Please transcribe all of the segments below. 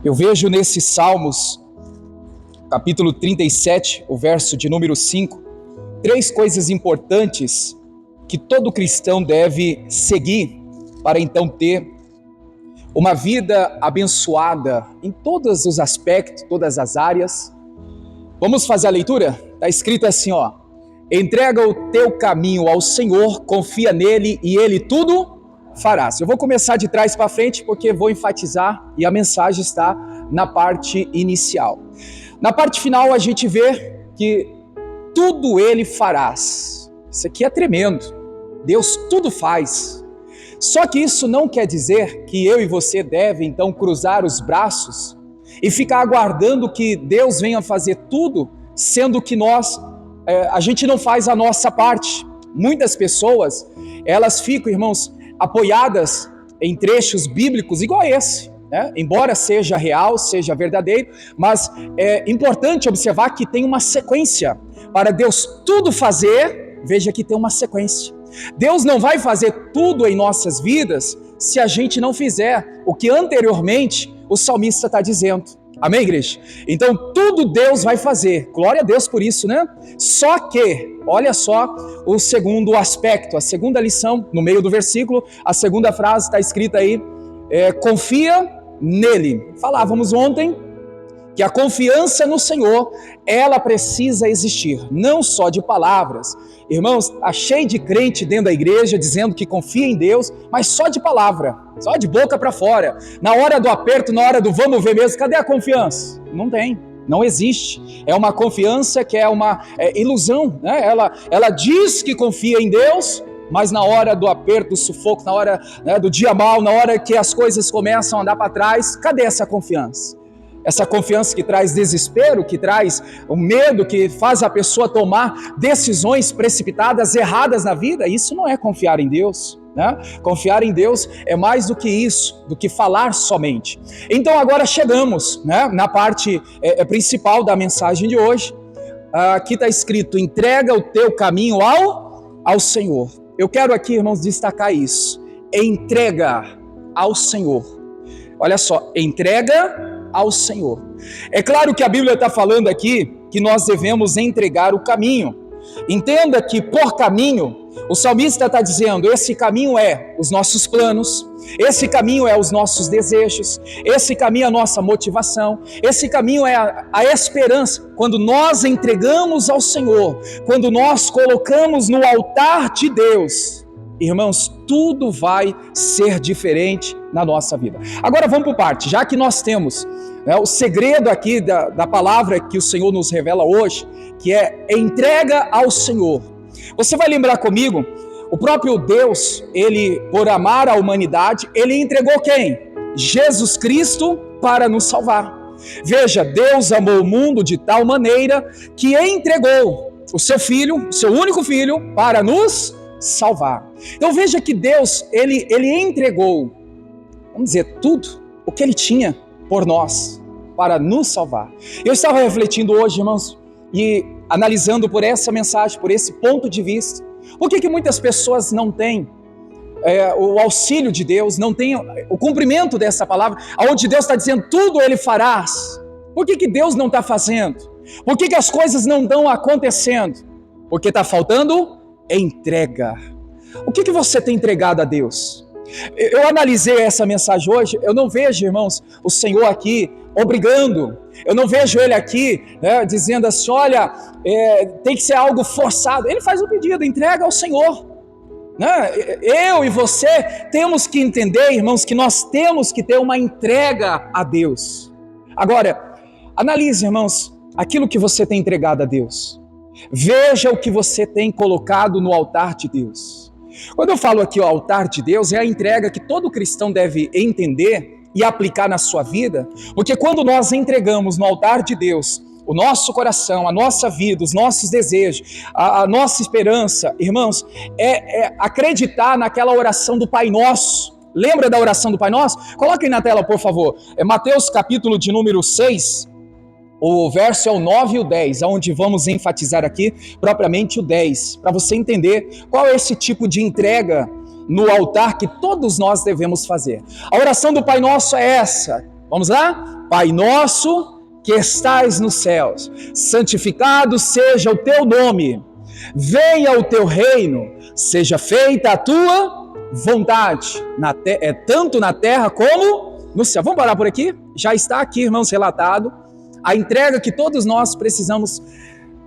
Eu vejo nesses Salmos, capítulo 37, o verso de número 5, três coisas importantes que todo cristão deve seguir para então ter uma vida abençoada em todos os aspectos, todas as áreas. Vamos fazer a leitura? Está escrito assim, ó: entrega o teu caminho ao Senhor, confia nele e ele tudo farás. Eu vou começar de trás para frente porque vou enfatizar e a mensagem está na parte inicial. Na parte final a gente vê que tudo ele farás. Isso aqui é tremendo. Deus tudo faz. Só que isso não quer dizer que eu e você devem então cruzar os braços e ficar aguardando que Deus venha fazer tudo, sendo que a gente não faz a nossa parte. Muitas pessoas, elas ficam, irmãos, apoiadas em trechos bíblicos igual a esse, né? Embora seja real, seja verdadeiro, mas é importante observar que tem uma sequência. Para Deus tudo fazer, veja que tem uma sequência. Deus não vai fazer tudo em nossas vidas se a gente não fizer o que anteriormente o salmista está dizendo. Amém, igreja? Então tudo Deus vai fazer, glória a Deus por isso, né? Só que, olha só o segundo aspecto, a segunda lição, no meio do versículo, a segunda frase está escrita aí, confia nele. Falávamos ontem que a confiança no Senhor, ela precisa existir, não só de palavras. Irmãos, está cheio de crente dentro da igreja dizendo que confia em Deus, mas só de palavra, só de boca para fora. Na hora do aperto, na hora do vamos ver mesmo, cadê a confiança? Não tem, não existe. É uma confiança que é uma ilusão, né? Ela diz que confia em Deus, mas na hora do aperto, do sufoco, na hora, né, do dia mal, na hora que as coisas começam a andar para trás, cadê essa confiança? Essa confiança que traz desespero, que traz o medo, que faz a pessoa tomar decisões precipitadas, erradas na vida, isso não é confiar em Deus, né? Confiar em Deus é mais do que isso, do que falar somente. Então agora chegamos, né, na parte principal da mensagem de hoje. Aqui está escrito: entrega o teu caminho ao Senhor. Eu quero aqui, irmãos, destacar isso. Entrega ao Senhor. Olha só, entrega ao Senhor. É claro que a Bíblia está falando aqui que nós devemos entregar o caminho. Entenda que por caminho, o salmista está dizendo, esse caminho é os nossos planos, esse caminho é os nossos desejos, esse caminho é a nossa motivação, esse caminho é a esperança. Quando nós entregamos ao Senhor, quando nós colocamos no altar de Deus, irmãos, tudo vai ser diferente na nossa vida. Agora vamos por parte, já que nós temos, né, o segredo aqui da palavra que o Senhor nos revela hoje, que é entrega ao Senhor. Você vai lembrar comigo, o próprio Deus, ele, por amar a humanidade, ele entregou quem? Jesus Cristo para nos salvar. Veja, Deus amou o mundo de tal maneira que entregou o seu filho, o seu único filho, para nos salvar. Então veja que Deus, ele entregou, vamos dizer, tudo o que ele tinha por nós, para nos salvar. Eu estava refletindo hoje, irmãos, e analisando por essa mensagem, por esse ponto de vista, por que muitas pessoas não têm o auxílio de Deus, não têm o cumprimento dessa palavra, onde Deus está dizendo, tudo ele farás. Por que Deus não está fazendo? Por que as coisas não estão acontecendo? Porque está faltando entrega. O que você tem entregado a Deus? Eu analisei essa mensagem hoje, eu não vejo, irmãos, o Senhor aqui obrigando, eu não vejo Ele aqui, né, dizendo assim, olha, tem que ser algo forçado. Ele faz o pedido, entrega ao Senhor, né? Eu e você temos que entender, irmãos, que nós temos que ter uma entrega a Deus. Agora, analise, irmãos, aquilo que você tem entregado a Deus. Veja o que você tem colocado no altar de Deus. Quando eu falo aqui o altar de Deus, é a entrega que todo cristão deve entender e aplicar na sua vida, porque quando nós entregamos no altar de Deus o nosso coração, a nossa vida, os nossos desejos, a nossa esperança, irmãos, é acreditar naquela oração do Pai Nosso. Lembra da oração do Pai Nosso? Coloque aí na tela, por favor. É Mateus capítulo de número 6, o verso é o 9 e o 10, onde vamos enfatizar aqui propriamente o 10, para você entender qual é esse tipo de entrega no altar que todos nós devemos fazer. A oração do Pai Nosso é essa. Vamos lá? Pai nosso que estais nos céus, santificado seja o teu nome, venha o teu reino, seja feita a tua vontade, tanto na terra como no céu. Vamos parar por aqui? Já está aqui, irmãos, relatado a entrega que todos nós precisamos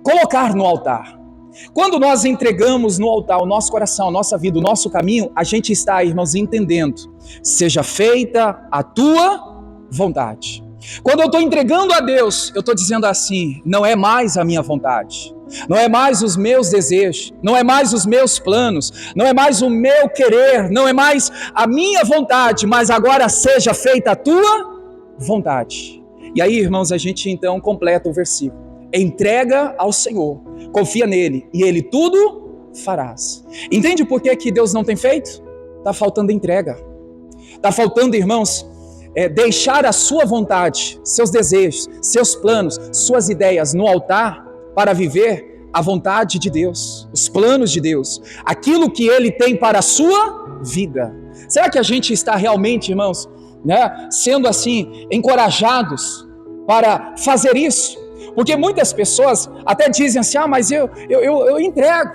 colocar no altar. Quando nós entregamos no altar o nosso coração, a nossa vida, o nosso caminho, a gente está, irmãos, entendendo, seja feita a tua vontade. Quando eu estou entregando a Deus, eu estou dizendo assim, não é mais a minha vontade, não é mais os meus desejos, não é mais os meus planos, não é mais o meu querer, não é mais a minha vontade, mas agora seja feita a tua vontade. E aí, irmãos, a gente então completa o versículo. Entrega ao Senhor, confia nele e ele tudo farás. Entende por que Deus não tem feito? Está faltando entrega. Está faltando, irmãos, deixar a sua vontade, seus desejos, seus planos, suas ideias no altar para viver a vontade de Deus, os planos de Deus, aquilo que ele tem para a sua vida. Será que a gente está realmente, irmãos, sendo assim encorajados para fazer isso? Porque muitas pessoas até dizem assim, mas eu entrego.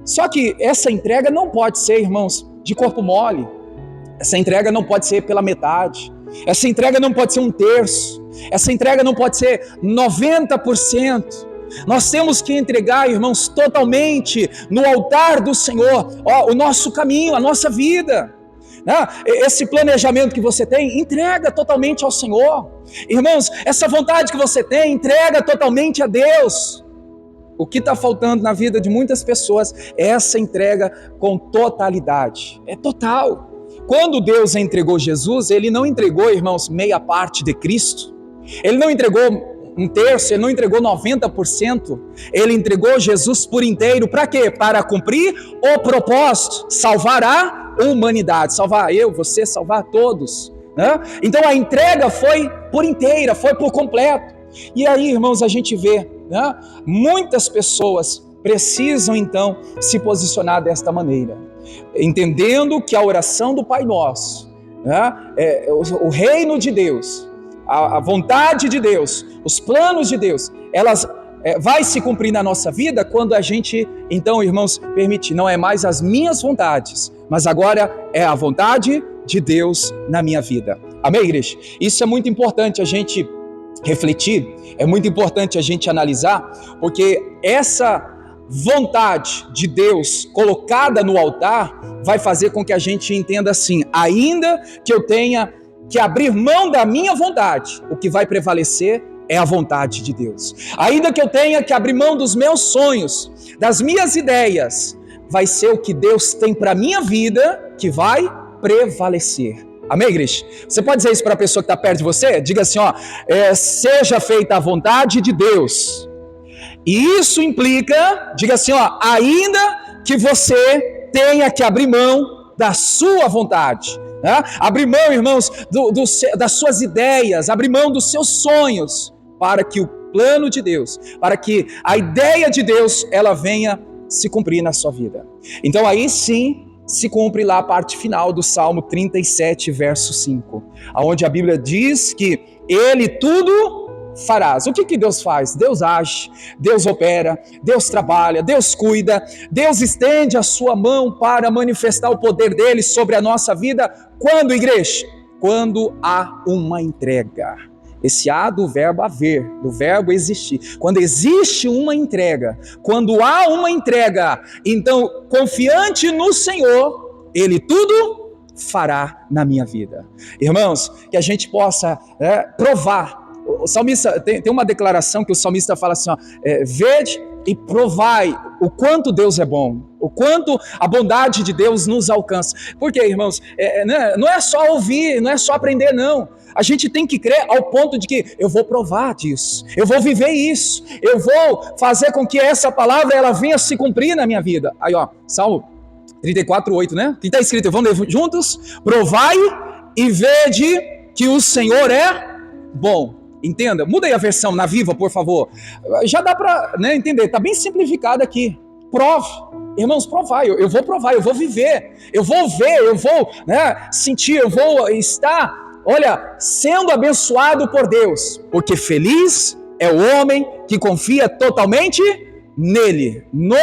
Só que essa entrega não pode ser, irmãos, de corpo mole. Essa entrega não pode ser pela metade. Essa entrega não pode ser 1/3. Essa entrega não pode ser 90%. Nós temos que entregar, irmãos, totalmente no altar do Senhor, o nosso caminho, a nossa vida. Esse planejamento que você tem, entrega totalmente ao Senhor. Irmãos, essa vontade que você tem, entrega totalmente a Deus. O que está faltando na vida de muitas pessoas é essa entrega com totalidade. É total. Quando Deus entregou Jesus, Ele não entregou, irmãos, meia parte de Cristo. Ele não entregou 1/3, Ele não entregou 90%. Ele entregou Jesus por inteiro. Para quê? Para cumprir o propósito, salvar a humanidade, salvar eu, você, salvar todos. Então a entrega foi por inteira, foi por completo. E aí, irmãos, a gente vê, muitas pessoas precisam então se posicionar desta maneira, entendendo que a oração do Pai Nosso, o reino de Deus, a vontade de Deus, os planos de Deus, elas vai se cumprir na nossa vida quando a gente, então, irmãos, permitir, não é mais as minhas vontades, mas agora é a vontade de Deus na minha vida. Amém, igreja? Isso é muito importante a gente refletir, é muito importante a gente analisar, porque essa vontade de Deus colocada no altar vai fazer com que a gente entenda assim, ainda que eu tenha que abrir mão da minha vontade, o que vai prevalecer é a vontade de Deus. Ainda que eu tenha que abrir mão dos meus sonhos, das minhas ideias, vai ser o que Deus tem para a minha vida que vai prevalecer. Amém, igreja? Você pode dizer isso para a pessoa que está perto de você? Diga assim, seja feita a vontade de Deus. E isso implica, diga assim, ainda que você tenha que abrir mão da sua vontade. Abrir mão, irmãos, das suas ideias, abrir mão dos seus sonhos, para que o plano de Deus, para que a ideia de Deus, ela venha se cumprir na sua vida. Então aí sim, se cumpre lá a parte final do Salmo 37, verso 5, onde a Bíblia diz que Ele tudo farás. O que Deus faz? Deus age, Deus opera, Deus trabalha, Deus cuida, Deus estende a sua mão para manifestar o poder dele sobre a nossa vida. Quando, igreja? Quando há uma entrega. Esse há do verbo haver, do verbo existir. Quando existe uma entrega, quando há uma entrega, então, confiante no Senhor, Ele tudo fará na minha vida. Irmãos, que a gente possa provar. O salmista, tem uma declaração que o salmista fala assim, vede e provai o quanto Deus é bom, o quanto a bondade de Deus nos alcança. Porque, irmãos, não é só ouvir, não é só aprender, não. A gente tem que crer ao ponto de que eu vou provar disso, eu vou viver isso, eu vou fazer com que essa palavra ela venha se cumprir na minha vida. Aí, Salmo 34, 8, né? Que está escrito, vamos ler juntos? Provai e vede que o Senhor é bom. Entenda, muda aí a versão na Viva, por favor. Já dá para entender, está bem simplificado aqui. Prove, irmãos, provai, eu vou provar, eu vou viver, eu vou ver, eu vou sentir, eu vou estar olha, sendo abençoado por Deus, porque feliz é o homem que confia totalmente nele, no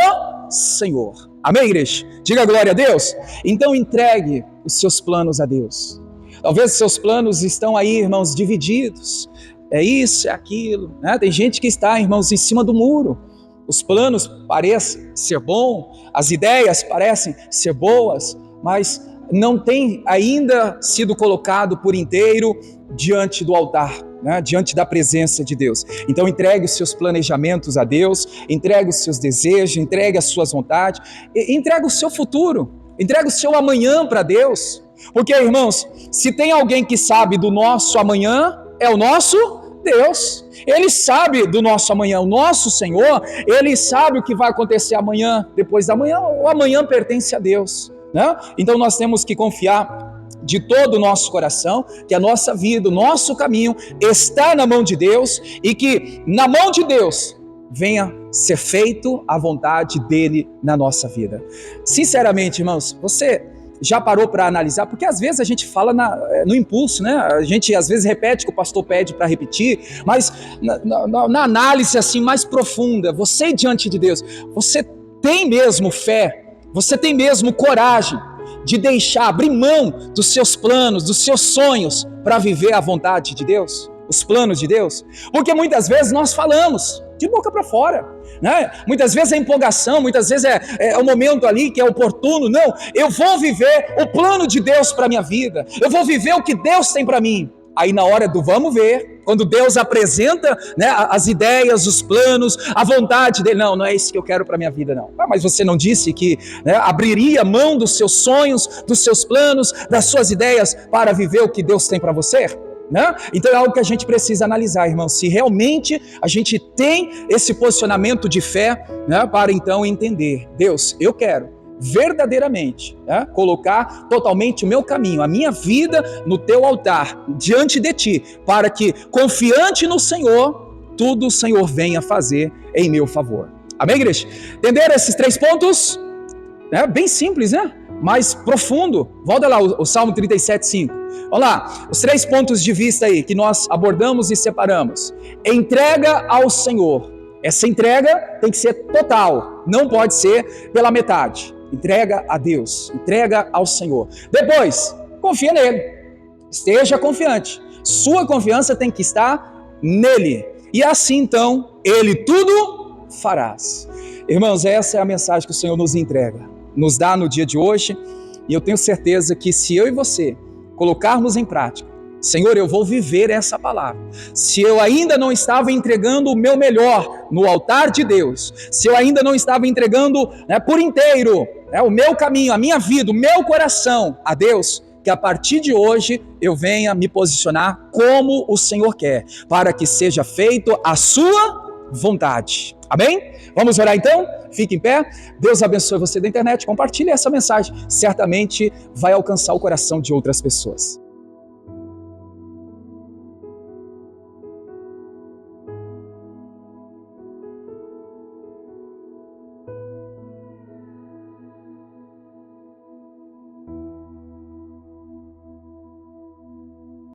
Senhor. Amém, igreja? Diga glória a Deus. Então entregue os seus planos a Deus. Talvez os seus planos estão aí, irmãos, divididos. É isso, é aquilo, né? Tem gente que está, irmãos, em cima do muro. Os planos parecem ser bons, as ideias parecem ser boas, mas não tem ainda sido colocado por inteiro diante do altar, né? Diante da presença de Deus. Então entregue os seus planejamentos a Deus, entregue os seus desejos, entregue as suas vontades, entregue o seu futuro, entregue o seu amanhã para Deus. Porque, irmãos, se tem alguém que sabe do nosso amanhã, é o nosso Deus. Ele sabe do nosso amanhã, o nosso Senhor, Ele sabe o que vai acontecer amanhã, depois da manhã, o amanhã pertence a Deus, né? Então nós temos que confiar de todo o nosso coração que a nossa vida, o nosso caminho está na mão de Deus e que na mão de Deus venha ser feito a vontade dEle na nossa vida. Sinceramente, irmãos, você já parou para analisar? Porque às vezes a gente fala no impulso, né? A gente às vezes repete o que o pastor pede para repetir, mas na análise assim mais profunda, você diante de Deus, você tem mesmo fé, você tem mesmo coragem de deixar, abrir mão dos seus planos, dos seus sonhos para viver a vontade de Deus, os planos de Deus? Porque muitas vezes nós falamos de boca para fora, né? Muitas vezes é empolgação, muitas vezes é o momento ali que é oportuno. Não, eu vou viver o plano de Deus para a minha vida, eu vou viver o que Deus tem para mim. Aí na hora do vamos ver, quando Deus apresenta, né, as ideias, os planos, a vontade dele, não é isso que eu quero para a minha vida, não. Mas você não disse que, né, abriria mão dos seus sonhos, dos seus planos, das suas ideias para viver o que Deus tem para você? Né? Então é algo que a gente precisa analisar, irmão, se realmente a gente tem esse posicionamento de fé, né, para então entender, Deus, eu quero verdadeiramente, né, colocar totalmente o meu caminho, a minha vida no teu altar, diante de ti, para que, confiante no Senhor, tudo o Senhor venha fazer em meu favor. Amém, igreja? Entenderam esses 3 pontos? É bem simples, né? Mais profundo. Volta lá, o Salmo 37:5. Olha lá, os 3 pontos de vista aí que nós abordamos e separamos. Entrega ao Senhor. Essa entrega tem que ser total, não pode ser pela metade. Entrega a Deus, entrega ao Senhor. Depois, confia nele. Esteja confiante. Sua confiança tem que estar nele. E assim então, ele tudo farás. Irmãos, essa é a mensagem que o Senhor nos entrega, nos dá no dia de hoje, e eu tenho certeza que se eu e você colocarmos em prática, Senhor, eu vou viver essa palavra. Se eu ainda não estava entregando o meu melhor no altar de Deus, se eu ainda não estava entregando, né, por inteiro, né, o meu caminho, a minha vida, o meu coração a Deus, que a partir de hoje eu venha me posicionar como o Senhor quer, para que seja feito a sua vontade. Amém? Vamos orar então? Fique em pé. Deus abençoe você da internet. Compartilhe essa mensagem. Certamente vai alcançar o coração de outras pessoas.